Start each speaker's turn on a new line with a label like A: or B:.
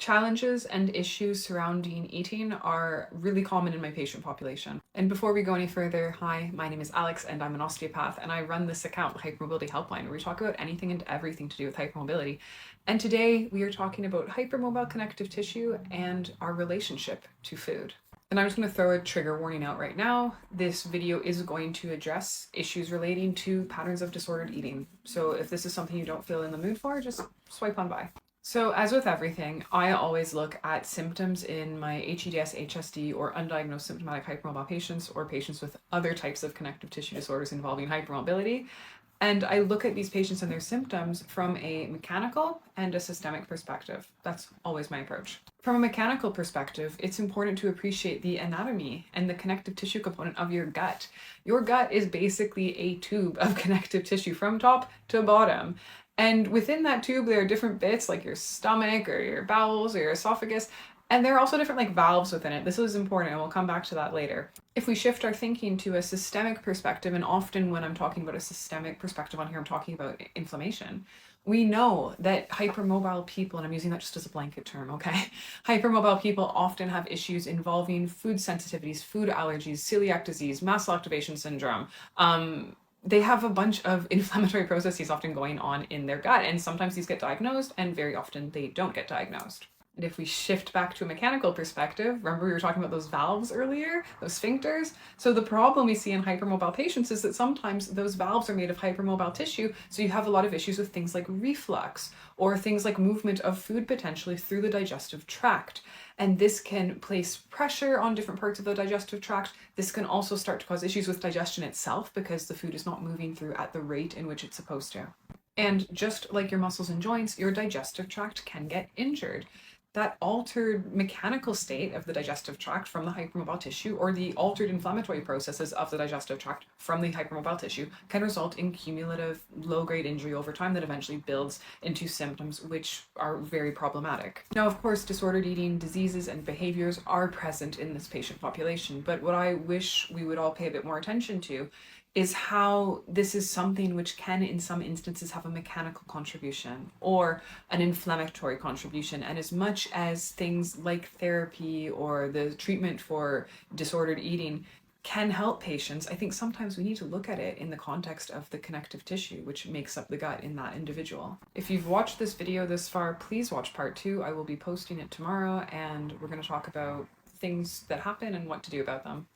A: Challenges and issues surrounding eating are really common in my patient population. And before we go any further, hi, my name is Alex and I'm an osteopath and I run this account, the Hypermobility Helpline, where we talk about anything and everything to do with hypermobility. And today we are talking about hypermobile connective tissue and our relationship to food. And I'm just going to throw a trigger warning out right now. This video is going to address issues relating to patterns of disordered eating. So if this is something you don't feel in the mood for, just swipe on by. So as with everything, I always look at symptoms in my HEDS, HSD, or undiagnosed symptomatic hypermobile patients or patients with other types of connective tissue disorders involving hypermobility. And I look at these patients and their symptoms from a mechanical and a systemic perspective. That's always my approach. From a mechanical perspective, it's important to appreciate the anatomy and the connective tissue component of your gut. Your gut is basically a tube of connective tissue from top to bottom. And within that tube, there are different bits like your stomach or your bowels or your esophagus. And there are also different valves within it. This is important and we'll come back to that later. If we shift our thinking to a systemic perspective, and often when I'm talking about a systemic perspective on here, I'm talking about inflammation. We know that hypermobile people, and I'm using that just as a blanket term, okay? Hypermobile people often have issues involving food sensitivities, food allergies, celiac disease, mast cell activation syndrome. They have a bunch of inflammatory processes often going on in their gut, and sometimes these get diagnosed and very often they don't get diagnosed. And if we shift back to a mechanical perspective, remember we were talking about those valves earlier, those sphincters? So the problem we see in hypermobile patients is that sometimes those valves are made of hypermobile tissue, so you have a lot of issues with things like reflux or things like movement of food potentially through the digestive tract. And this can place pressure on different parts of the digestive tract. This can also start to cause issues with digestion itself because the food is not moving through at the rate in which it's supposed to. And just like your muscles and joints, your digestive tract can get injured. That altered mechanical state of the digestive tract from the hypermobile tissue, or the altered inflammatory processes of the digestive tract from the hypermobile tissue, can result in cumulative low-grade injury over time that eventually builds into symptoms which are very problematic. Now, of course, disordered eating diseases and behaviors are present in this patient population, but what I wish we would all pay a bit more attention to is how this is something which can in some instances have a mechanical contribution or an inflammatory contribution. And as much as things like therapy or the treatment for disordered eating can help patients, I think sometimes we need to look at it in the context of the connective tissue which makes up the gut in that individual. If you've watched this video this far, please watch part 2. I will be posting it tomorrow and we're going to talk about things that happen and what to do about them.